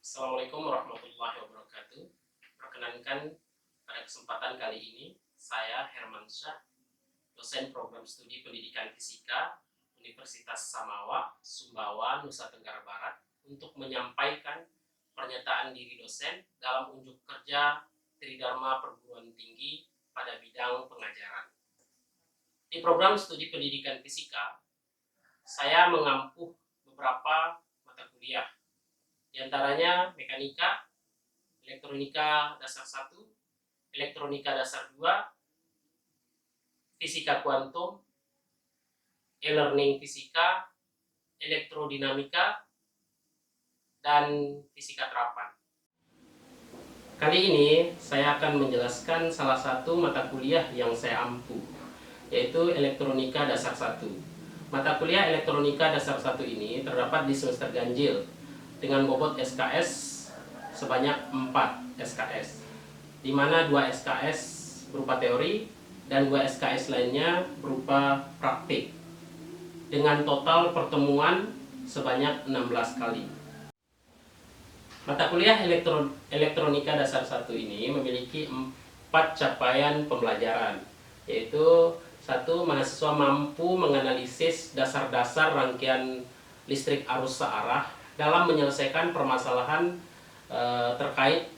Assalamualaikum warahmatullahi wabarakatuh. Perkenankan pada kesempatan kali ini saya Herman Syah, dosen program studi pendidikan fisika Universitas Samawa, Sumbawa, Nusa Tenggara Barat untuk menyampaikan pernyataan diri dosen dalam unjuk kerja Tridharma Perguruan Tinggi pada bidang pengajaran. Di program studi pendidikan fisika, saya mengampu beberapa mata kuliah, di antaranya mekanika, elektronika dasar 1, elektronika dasar 2, fisika kuantum, e-learning fisika, elektrodinamika, dan fisika terapan. Kali ini saya akan menjelaskan salah satu mata kuliah yang saya ampu, yaitu elektronika dasar 1. Mata kuliah elektronika dasar 1 ini terdapat di semester ganjil dengan bobot SKS sebanyak 4 SKS, di mana 2 SKS berupa teori dan 2 SKS lainnya berupa praktik, dengan total pertemuan sebanyak 16 kali. Mata kuliah elektronika dasar 1 ini memiliki 4 capaian pembelajaran, yaitu 1. Mahasiswa mampu menganalisis dasar-dasar rangkaian listrik arus searah dalam menyelesaikan permasalahan terkait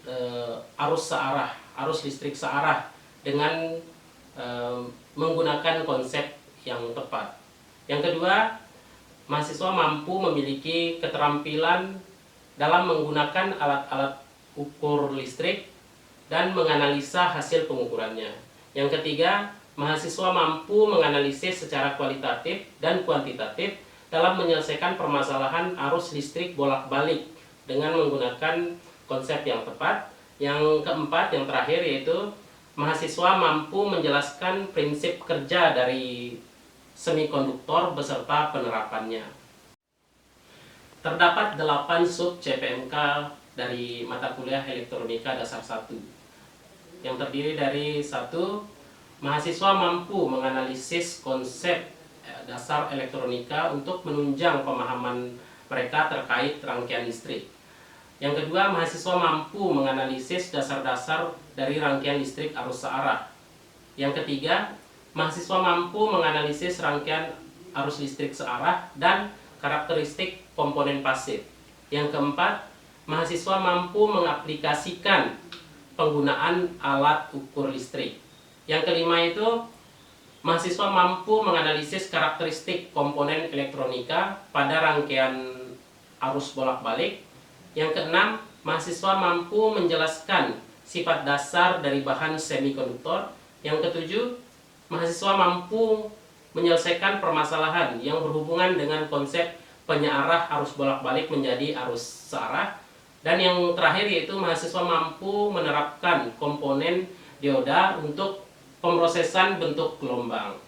arus listrik searah dengan menggunakan konsep yang tepat. Yang kedua, mahasiswa mampu memiliki keterampilan dalam menggunakan alat-alat ukur listrik dan menganalisa hasil pengukurannya. Yang ketiga, mahasiswa mampu menganalisis secara kualitatif dan kuantitatif dalam menyelesaikan permasalahan arus listrik bolak-balik dengan menggunakan konsep yang tepat. Yang keempat, yang terakhir, yaitu mahasiswa mampu menjelaskan prinsip kerja dari semikonduktor beserta penerapannya. Terdapat 8 sub CPMK dari mata kuliah elektronika dasar 1, yang terdiri dari 1. Mahasiswa mampu menganalisis konsep dasar elektronika untuk menunjang pemahaman mereka terkait rangkaian listrik. Yang kedua, mahasiswa mampu menganalisis dasar-dasar dari rangkaian listrik arus searah. Yang ketiga, mahasiswa mampu menganalisis rangkaian arus listrik searah dan karakteristik komponen pasif. Yang keempat, mahasiswa mampu mengaplikasikan penggunaan alat ukur listrik. Yang kelima itu, mahasiswa mampu menganalisis karakteristik komponen elektronika pada rangkaian arus bolak-balik. Yang keenam, mahasiswa mampu menjelaskan sifat dasar dari bahan semikonduktor. Yang ketujuh, mahasiswa mampu menyelesaikan permasalahan yang berhubungan dengan konsep penyearah arus bolak-balik menjadi arus searah. Dan yang terakhir yaitu mahasiswa mampu menerapkan komponen dioda untuk pemrosesan bentuk gelombang.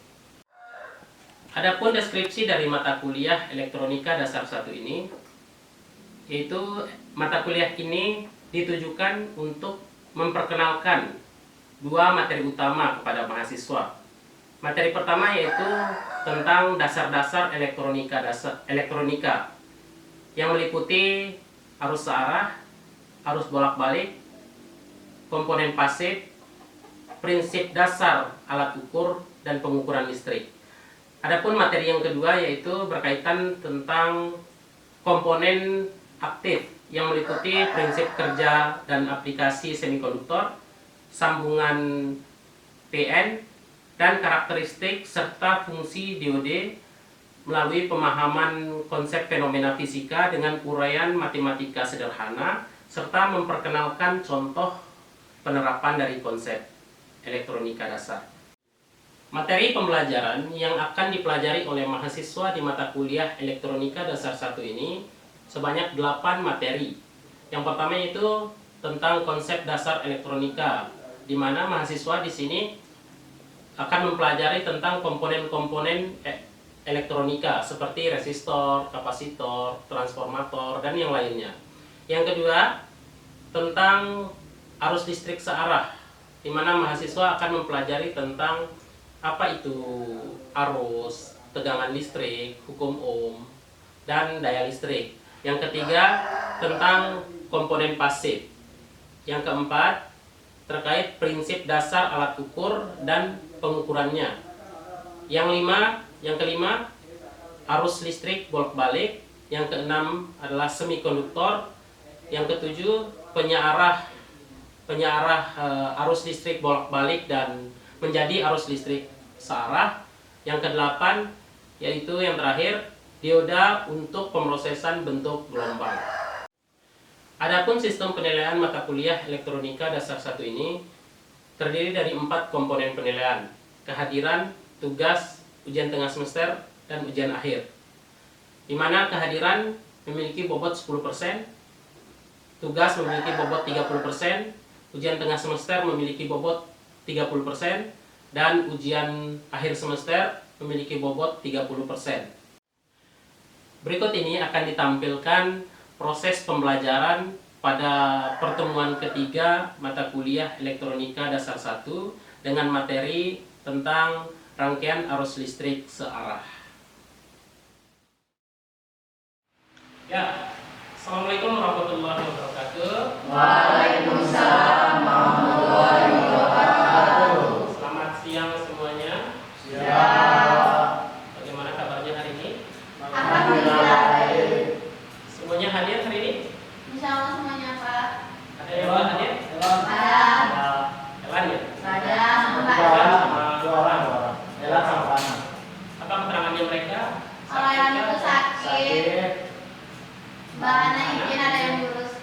Adapun deskripsi dari mata kuliah elektronika dasar 1 ini, yaitu mata kuliah ini ditujukan untuk memperkenalkan 2 materi utama kepada mahasiswa. Materi pertama yaitu tentang dasar-dasar elektronika yang meliputi arus searah, arus bolak-balik, komponen pasif, prinsip dasar alat ukur, dan pengukuran listrik. Adapun materi yang kedua yaitu berkaitan tentang komponen aktif yang meliputi prinsip kerja dan aplikasi semikonduktor, sambungan PN, dan karakteristik serta fungsi diode melalui pemahaman konsep fenomena fisika dengan uraian matematika sederhana serta memperkenalkan contoh penerapan dari konsep elektronika dasar. Materi pembelajaran yang akan dipelajari oleh mahasiswa di mata kuliah elektronika dasar 1 ini sebanyak 8 materi. Yang pertama itu tentang konsep dasar elektronika, di mana mahasiswa di sini akan mempelajari tentang komponen-komponen elektronika seperti resistor, kapasitor, transformator, dan yang lainnya. Yang kedua, tentang arus listrik searah, di mana mahasiswa akan mempelajari tentang apa itu arus, tegangan listrik, hukum ohm, dan daya listrik. Yang ketiga, tentang komponen pasif. Yang keempat, terkait prinsip dasar alat ukur dan pengukurannya. Yang kelima, arus listrik bolak-balik. Yang keenam adalah semikonduktor. Yang ketujuh, penyearah arus listrik bolak-balik dan menjadi arus listrik searah. Yang kedelapan, yaitu yang terakhir, dioda untuk pemrosesan bentuk gelombang. Adapun sistem penilaian mata kuliah elektronika dasar 1 ini terdiri dari 4 komponen penilaian: kehadiran, tugas, ujian tengah semester, dan ujian akhir. Di mana kehadiran memiliki bobot 10%, tugas memiliki bobot 30%, ujian tengah semester memiliki bobot 30%, dan ujian akhir semester memiliki bobot 30%. Berikut ini akan ditampilkan proses pembelajaran pada pertemuan ketiga mata kuliah elektronika dasar 1 dengan materi tentang rangkaian arus listrik searah. Ya, Assalamualaikum warahmatullahi wabarakatuh. Waalaikumsalam warahmatullahi wabarakatuh. Selamat siang semuanya. Siap. Bagaimana kabarnya hari ini? Alhamdulillah baik. Semuanya hadir hari ini? Insya Allah semuanya Pak. Ada yang belum hadir? Ada. Elan ya? Ada sama Pak. Elan sama Elan. Elan sama Fana. Apa keterangannya mereka? Kalau yang itu sakit, Mbak Ana izin ada yang ngurus.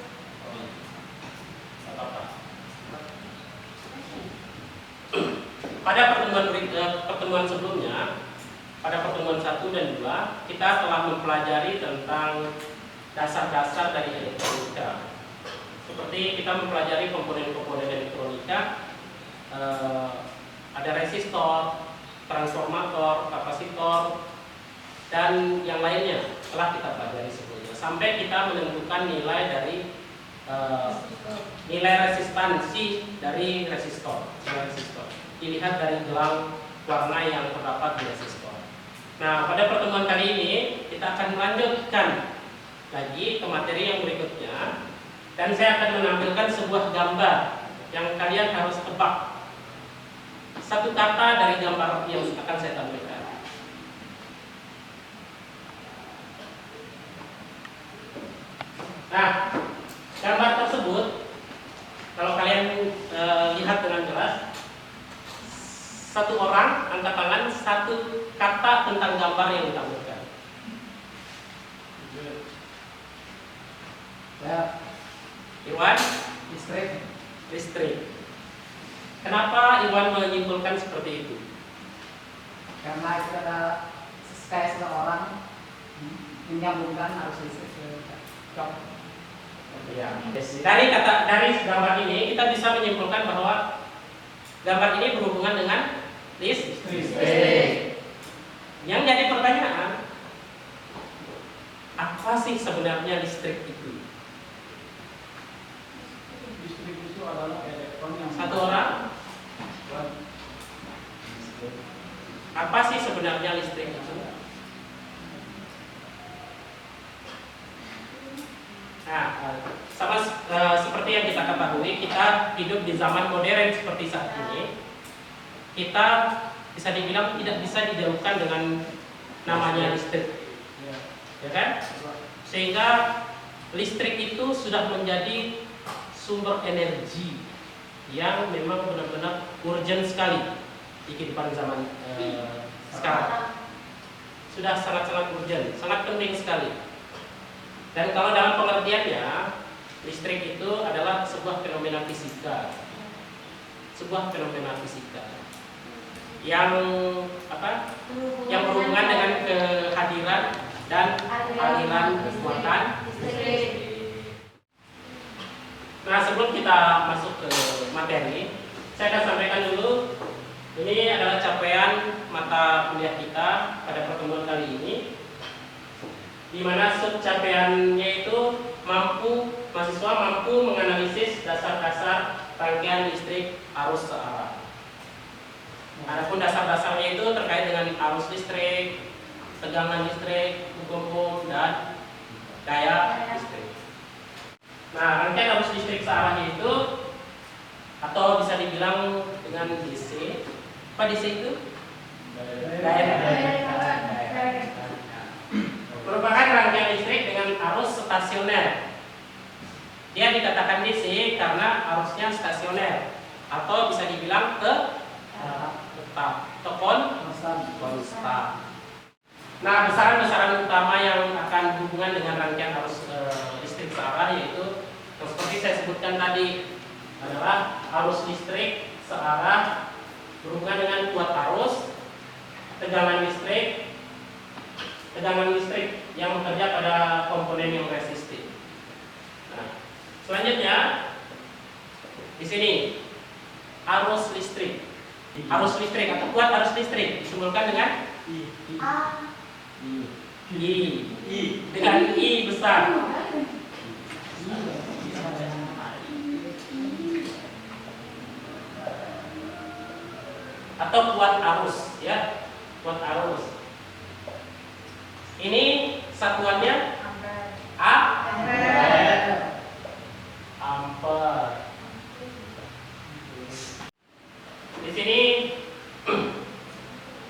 Pada pertemuan sebelumnya, pada pertemuan 1 dan 2, kita telah mempelajari tentang dasar-dasar dari elektronika. Seperti kita mempelajari komponen-komponen elektronika, ada resistor, transformator, kapasitor, dan yang lainnya telah kita pelajari sebelumnya. Sampai kita menentukan nilai dari nilai resistansi dari resistor. Dilihat dari gelang warna yang terdapat di resistor. Nah, pada pertemuan kali ini kita akan melanjutkan lagi ke materi yang berikutnya, dan saya akan menampilkan sebuah gambar yang kalian harus tebak satu kata dari gambar yang akan saya tampilkan. Nah, gambar tersebut kalau kalian lihat dengan jelas, satu orang angkat tangan satu kata tentang gambar yang ditampilkan. Ya, Iwan, listrik. Kenapa Iwan menyimpulkan seperti itu? Karena itu ada kayak seseorang menyambungkan arus listrik ke jok. Ya. Dari gambar ini kita bisa menyimpulkan bahwa gambar ini berhubungan dengan listrik. Yang jadi pertanyaan, apa sih sebenarnya listrik itu? Listrik itu adalah elektron yang Satu orang, apa sih sebenarnya listrik itu? Nah, seperti yang kita ketahui, kita hidup di zaman modern seperti saat ini. Kita bisa dibilang tidak bisa dijauhkan dengan namanya listrik, ya kan? Sehingga listrik itu sudah menjadi sumber energi yang memang benar-benar urgent sekali di kehidupan zaman sekarang. Sudah sangat-sangat urgent, sangat penting sekali. Dan kalau dalam pengertiannya, listrik itu adalah sebuah fenomena fisika. Sebuah fenomena fisika yang yang berhubungan dengan kehadiran dan aliran kekuatan listrik. Nah, sebelum kita masuk ke materi, saya akan sampaikan dulu, ini adalah capaian mata kuliah kita pada pertemuan kali ini, di mana subcapaiannya itu mahasiswa mampu menganalisis dasar-dasar rangkaian listrik arus searah. Adapun dasar-dasarnya itu terkait dengan arus listrik, tegangan listrik, hukum dan daya listrik. Nah, rangkaian arus listrik searahnya itu atau bisa dibilang dengan DC. Apa DC itu? Merupakan rangkaian listrik dengan arus stasioner. Dia dikatakan DC karena arusnya stasioner atau bisa dibilang tetap atau konstan. Nah, besaran-besaran utama yang akan berhubungan dengan rangkaian arus listrik searah yaitu yang seperti saya sebutkan tadi adalah arus listrik searah berhubungan dengan kuat arus, tegangan listrik yang bekerja pada komponen yang resistif. Nah, selanjutnya di sini arus listrik atau kuat arus listrik disimpulkan dengan dengan I besar. Atau kuat arus, ya, kuat arus. Ini satuannya ampere. Di sini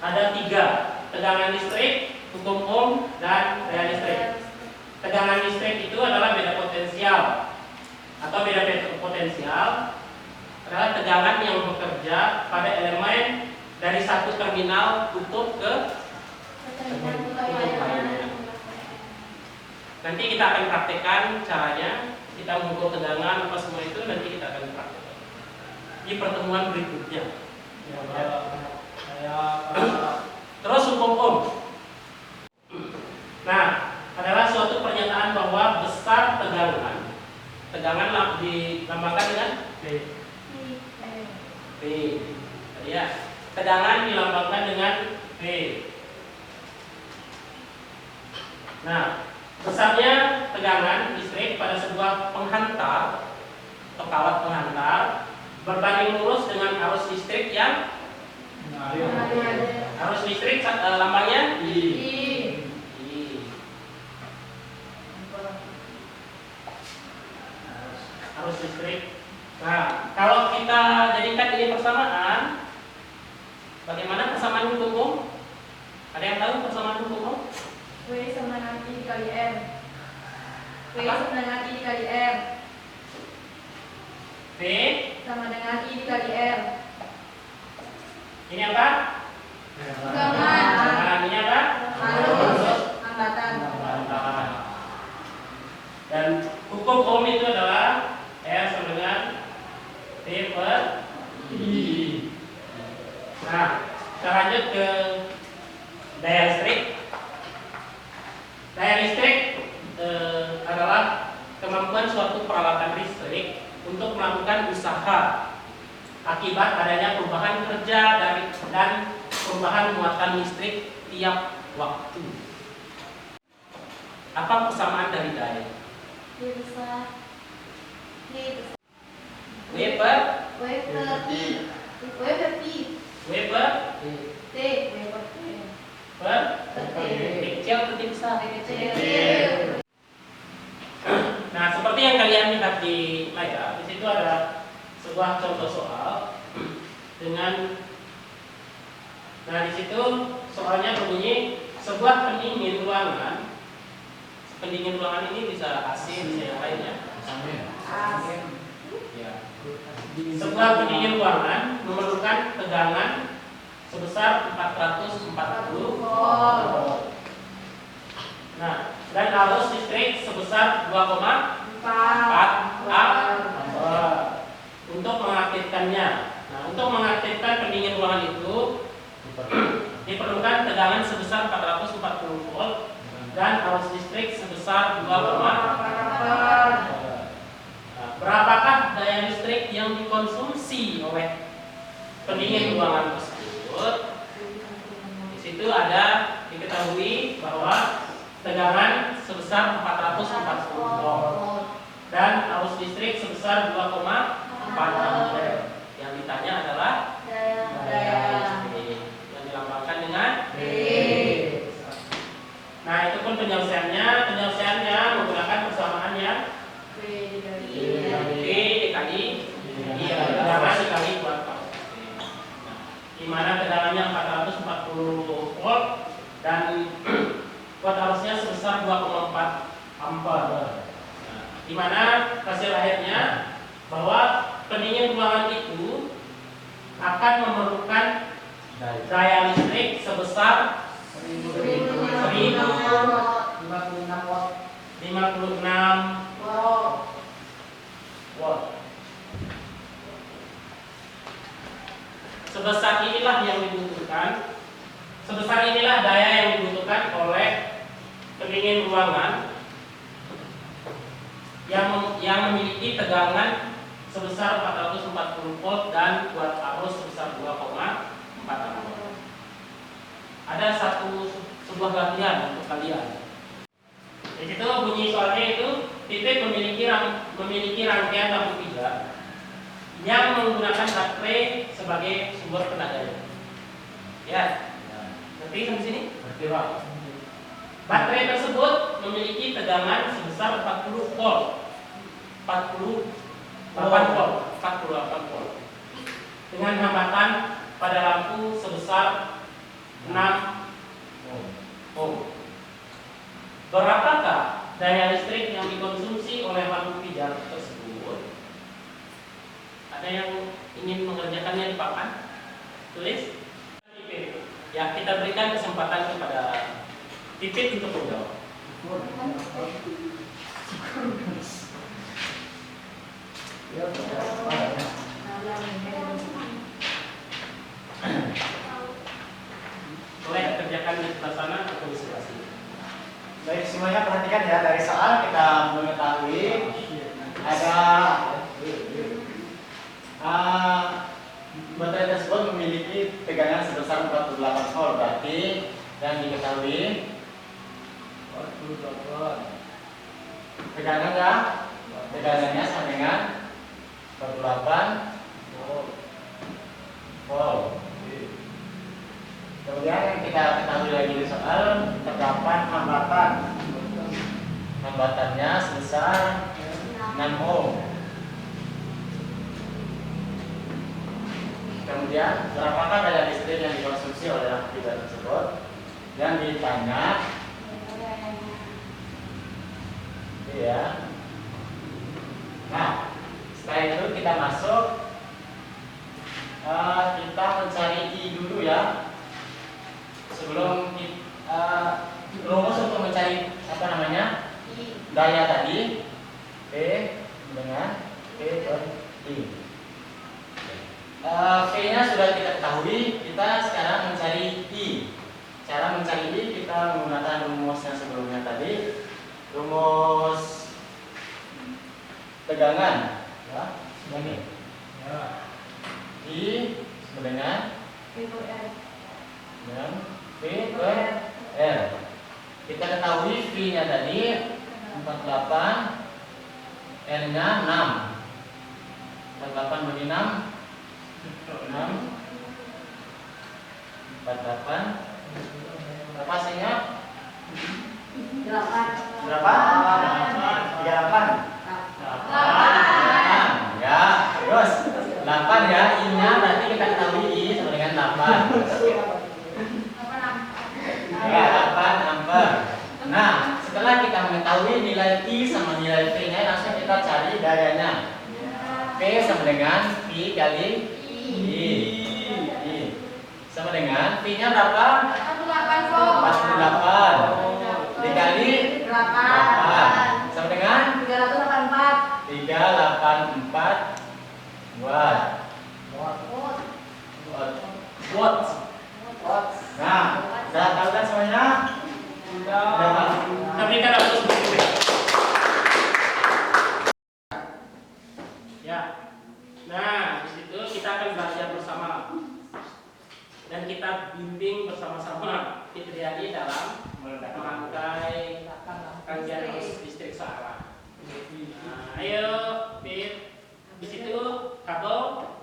ada 3, tegangan listrik, hukum ohm, dan daya listrik. Tegangan listrik itu adalah beda potensial atau beda potensial adalah tegangan yang bekerja pada elemen dari satu terminal kutub ke kutub lainnya. Nanti kita akan praktekkan caranya, kita mengukur tegangan apa semua itu nanti kita akan praktekkan di pertemuan berikutnya. Terus hukum ohm. Nah, adalah suatu pernyataan bahwa besar tegangan dilambangkan dengan V. Ya, tegangan dilambangkan dengan V. Nah, besarnya tegangan listrik pada sebuah penghantar atau kawat penghantar berbanding lurus dengan arus listrik yang arus listrik lambangnya I. Arus listrik. Nah, kalau kita jadikan ini persamaan, bagaimana persamaan hukum ohm? Ada yang tahu persamaan hukum ohm? W sama dengan I dikali M. W sama dengan I dikali M. V Sama dengan I dikali M. ini apa? Tegangan. Nah, ini apa? Arus. Hambatan. Dan hukum ohm itu adalah R sama dengan T per I. Nah, kita lanjut ke daya listrik. Daya listrik adalah kemampuan suatu peralatan listrik untuk melakukan usaha akibat adanya perubahan kerja dan perubahan muatan listrik tiap waktu. Apa persamaan dari daya? D besar. D besar. W per W per I. W per I. W per T. W per T. per T kecil atau T besar? Kecil. Nah, seperti yang kalian lihat di layar, di situ ada sebuah contoh soal dengan, nah di situ soalnya berbunyi sebuah pendingin ruangan. Pendingin ruangan ini bisa AC, bisa yang lainnya. Ya. Sebuah pendingin ruangan memerlukan tegangan sebesar 440 volt. Nah, dan arus listrik sebesar 2,4 ampere untuk mengaktifkannya. Nah, untuk mengaktifkan pendingin ruangan itu diperlukan tegangan sebesar 440 volt dan arus listrik sebesar 2,4 ampere. Nah, berapakah daya listrik yang dikonsumsi oleh pendingin ruangan tersebut? Di situ ada diketahui bahwa tegangan sebesar 440 volt dan arus listrik sebesar 2,4 ampere. Yang ditanya adalah daya listrik yang dilambangkan dengan V. Nah, itu pun penyelesaiannya menggunakan persamaan yang V dikali volt dan kuat arusnya sebesar 2,4 ampere. Nah, di mana hasil akhirnya bahwa pendingin ruangan itu akan memerlukan daya listrik sebesar 56 watt. 56 watt. Sebesar inilah daya yang dibutuhkan oleh pendingin ruangan yang memiliki tegangan sebesar 440 volt dan kuat arus sebesar 2,4 ampere. Ada sebuah latihan untuk kalian. Di situ bunyi soalnya itu titik memiliki rangkaian lampu pijar yang menggunakan baterai sebagai sumber tenaganya. Ya, ngerti sampai sini? Ngerti, Pak. Baterai tersebut memiliki tegangan sebesar 40 volt, 48 volt, dengan hambatan pada lampu sebesar 6 ohm. Berapakah daya listrik yang dikonsumsi oleh lampu pijar tersebut? Ada yang ingin mengerjakannya di papan? Tulis. Ya, kita berikan kesempatan kepada Pipit untuk menjawab. Boleh kerjakan di sebelah sana atau di sebelah sini. Baik, semuanya perhatikan ya, dari soal kita mengetahui ada baterai tersebut memiliki tegangan sebesar 48 volt, berarti yang diketahui tegangannya sama dengan 48 volt. Kemudian yang kita ketahui lagi di soal, terdapat hambatannya sebesar 6 ohm. Kemudian berapakah daya listrik yang dikonsumsi oleh lampu pijar tersebut? Yang ditanya, iya. Nah, setelah itu kita masuk, kita mencari I dulu ya. Sebelum rumus untuk mencari daya tadi, P dengan P per I. P-nya sudah kita ketahui, kita sekarang mencari I. Cara mencari I kita menggunakan rumus yang sebelumnya tadi, rumus tegangan, ya, ini. I sama dengan P per R. Kita ketahui V-nya tadi 48, R-nya 6. 48 bagi 6, 48. Berapa hasilnya? Berapa? 38. 8. Ya, terus 8 ya. I-nya berarti kita ketahui I sama dengan 8. Ya, 8 ampere. Nah, setelah kita mengetahui nilai I sama nilai V-nya, langsung kita cari dayanya. P sama dengan V kali I. Sama dengan V-nya berapa? 48 dikali 8 sama dengan 384 watt. Nah, sudah tahu kan semuanya? Kita berikan aplaus untuk Pipit. Ya. Nah, di situ kita akan belajar bersama dan kita bimbing bersama-sama Fitriani dalam memakai rangkaian arus listrik searah. Nah, ayo, Pit. Di situ kabel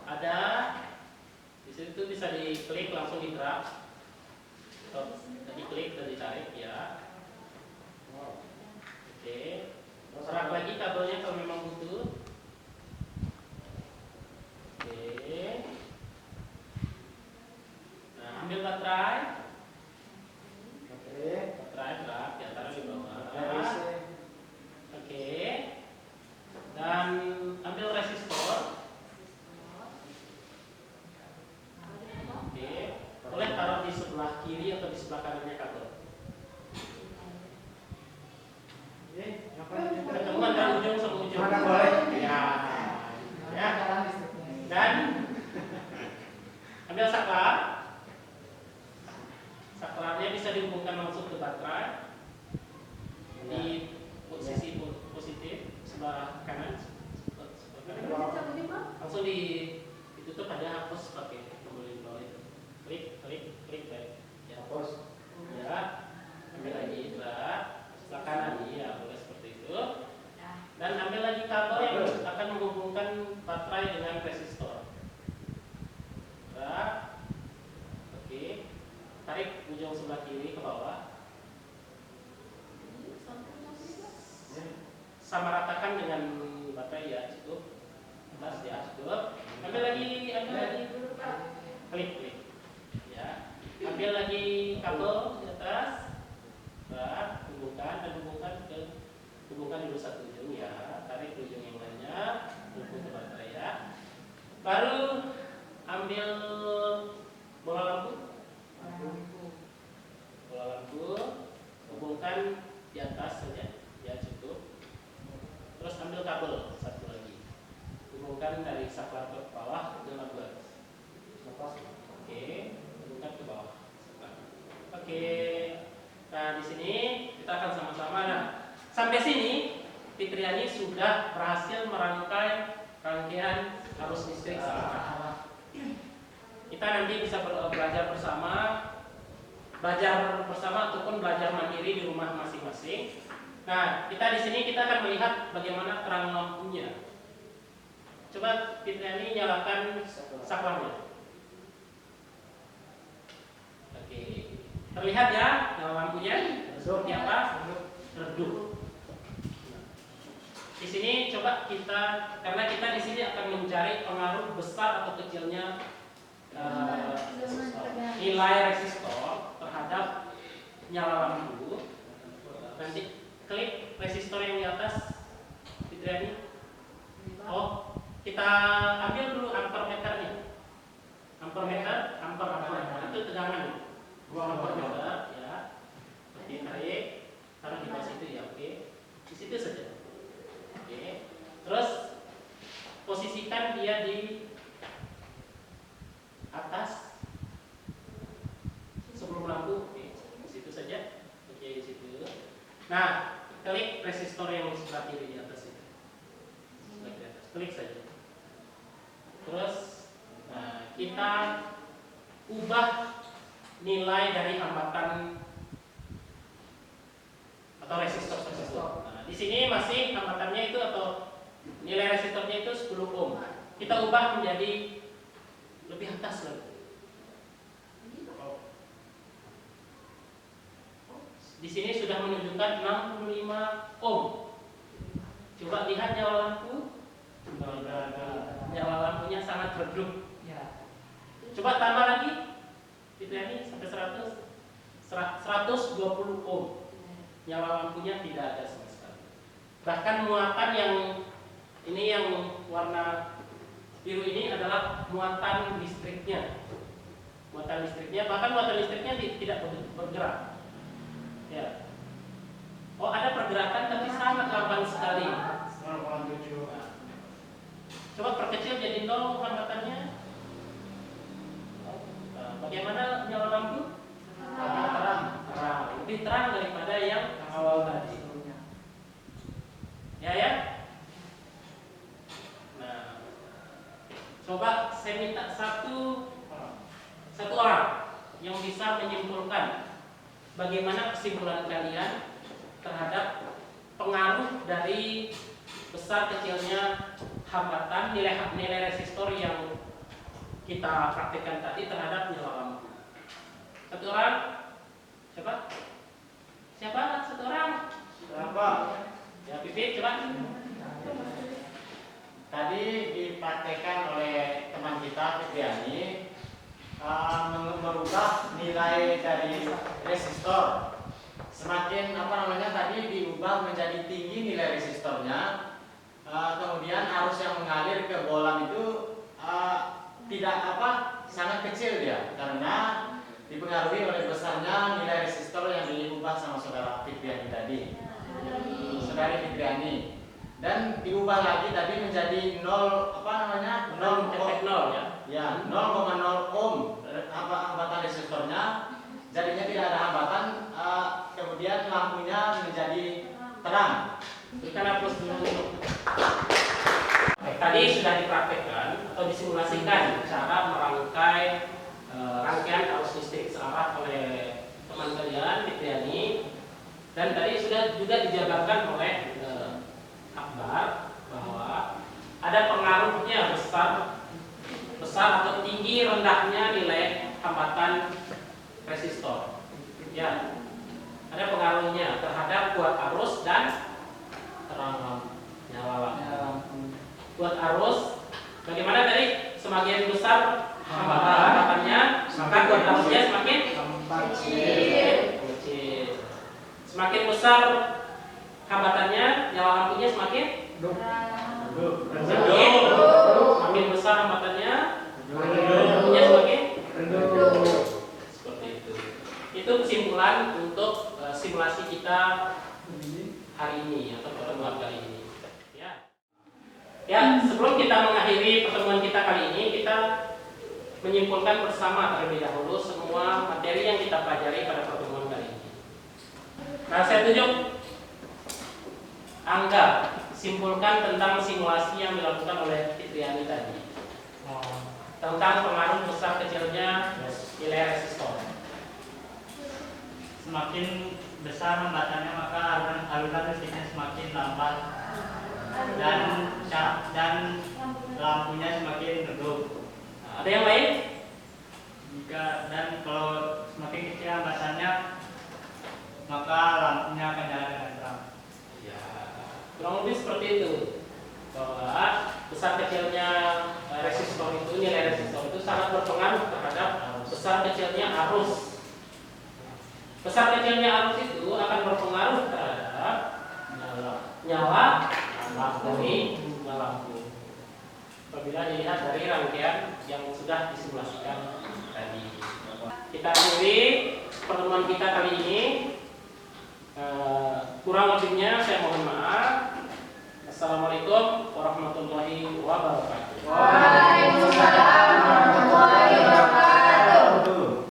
ada. Di situ bisa diklik langsung di drag. Diklik dan ditarik ya. Oke. Drag lagi kabelnya kalau memang butuh. Oke. Nah, ambil baterai. baterai di posisi positif sebelah kanan. Langsung ditutup, ada hapus pakai tombol di bawah itu. Klik baik. Ya. Hapus. Ya. Ambil lagi sebelah kanan, ya boleh seperti itu. Dan ambil lagi kabel yang akan menghubungkan baterai dengan resistor. Oke. Tarik ujung sebelah kiri ke bawah. Sama ratakan dengan baterai, ya cukup. Atas, ya cukup. Ambil lagi. Klik. Ya. Ambil lagi kabel di atas. Hubungkan dulu satu ujung, ya. Tarik ujung yang lainnya, hubung ke baterai, ya. Baru ambil bola lampu. Hubungkan di atas saja, ya cukup. Terus ambil kabel satu lagi, hubungkan dari saklar ke bawah ke labuan. Oke, hubungkan ke bawah. Oke. Nah, di sini kita akan sama-sama. Nah, sampai sini Fitriani sudah berhasil merangkai rangkaian arus listrik salah. Kita nanti bisa belajar bersama ataupun belajar mandiri di rumah masing-masing. Nah, kita di sini kita akan melihat bagaimana terang lampunya. Coba Fitriani nyalakan saklarnya. Oke. Terlihat ya nyala lampunya seperti apa? Redup. Di sini coba karena kita di sini akan mencari pengaruh besar atau kecilnya nilai resistor terhadap nyala lampu. Nanti klik resistor yang di atas, Fitriani. Oh, kita ambil dulu ampermeternya. Ampermeter itu tegangan. 2 ampermeter, ya. Oke, taruh di bawah situ, ya. Oke, di situ saja. Oke. Terus posisikan dia di atas sebelum lampu. Oke, di situ saja. Oke, di situ. Nah, klik resistor yang di sebelah kiri di atas itu. Sebelah kiri atas. Klik saja. Terus, nah, kita ubah nilai dari hambatan atau resistor tersebut. Nah, di sini masih hambatannya itu atau nilai resistornya itu 10 ohm. Kita ubah menjadi lebih atas lagi. Di sini sudah menunjukkan 65 ohm. Coba lihat nyala lampu. Nyala lampunya sangat redup. Coba tambah lagi. Fitriani sampai 120 ohm. Nyala lampunya tidak ada sama sekali. Bahkan muatan yang ini yang warna biru ini adalah muatan listriknya. Bahkan muatan listriknya tidak bergerak. Ya. Oh, ada pergerakan tapi sangat lamban sekali. 0,7. Coba perkecil jadi 0 hambatannya. Bagaimana nyala lampu? Lebih terang daripada yang awal tadi. Ya. Nah, coba saya minta satu orang yang bisa menyimpulkan bagaimana kesimpulan kalian terhadap pengaruh dari besar kecilnya hambatan nilai resistor yang kita praktikkan tadi terhadap nyala lampu. Satu orang? Siapa? Satu orang? Berapa? Ya, Pipit, coba. Tadi dipraktekkan oleh teman kita Fitriani merubah nilai dari resistor. Semakin tadi diubah menjadi tinggi nilai resistornya, kemudian arus yang mengalir ke bolam itu sangat kecil dia karena dipengaruhi oleh besarnya nilai resistor yang diubah sama saudara Fitriani tadi. Saudari Fitriani. Dan diubah lagi tadi menjadi 0 ya. Ya, 0,0 ohm hambatan resistornya. Jadinya tidak ada hambatan. lampunya menjadi terang. Kita hapus dulu. Tadi sudah dipraktekkan atau disimulasikan cara merangkai rangkaian arus listrik searah oleh teman kalian, Fitriani, dan tadi sudah juga dijabarkan oleh Akbar bahwa ada pengaruhnya besar atau tinggi rendahnya nilai hambatan resistor. Ya, ada pengaruhnya terhadap kuat arus dan terang nyala lampu. Kuat arus, bagaimana tadi? Semakin besar hambatannya, maka kuat arusnya semakin kecil. Semakin besar hambatannya, nyala lampunya semakin semakin besar hambatannya, lampunya semakin seperti itu. Itu kesimpulan untuk simulasi kita hari ini atau pertemuan kali ini. Ya, sebelum kita mengakhiri pertemuan kita kali ini, kita menyimpulkan bersama terlebih dahulu semua materi yang kita pelajari pada pertemuan kali ini. Nah, saya tunjuk angka, simpulkan tentang simulasi yang dilakukan oleh Fitriani tadi. Tentang pengaruh besar kecilnya nilai resistor. Semakin besar hambatannya maka aliran listriknya semakin lambat dan lampunya semakin redup. Ada yang lain? Dan kalau semakin kecil hambatannya maka lampunya akan nyala dengan terang. Ya, kurang lebih seperti itu. Bahwa besar kecilnya resistor itu, nilai resistor itu sangat berpengaruh terhadap besar kecilnya arus. Besar kecilnya arus itu akan berpengaruh terhadap nyala lampu. Apabila dilihat dari rangkaian yang sudah disimulasikan tadi. Kita akhiri pertemuan kita kali ini. Kurang lebihnya saya mohon maaf. Assalamualaikum warahmatullahi wabarakatuh.